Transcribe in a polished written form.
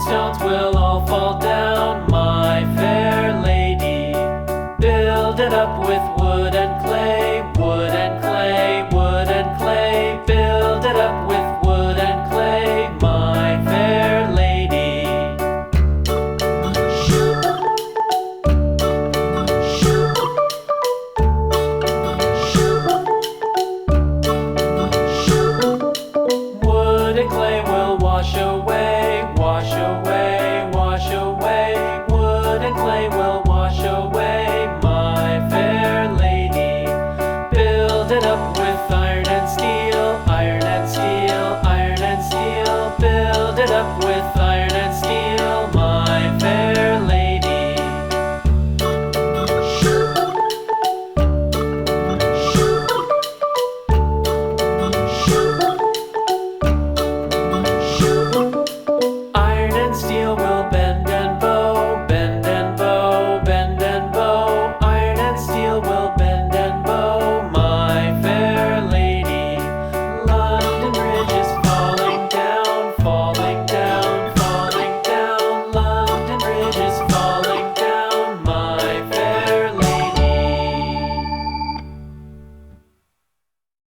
stones will all fall down, my fair lady. Build it up with wood and clay, wood and clay, wood and clay. Build it up with wood and clay, my fair lady. Wood and clay will wash away, wash away, wash away. Wood and clay will wash away, my fair lady. Build it up with iron and steel, iron and steel, iron and steel. Build it up with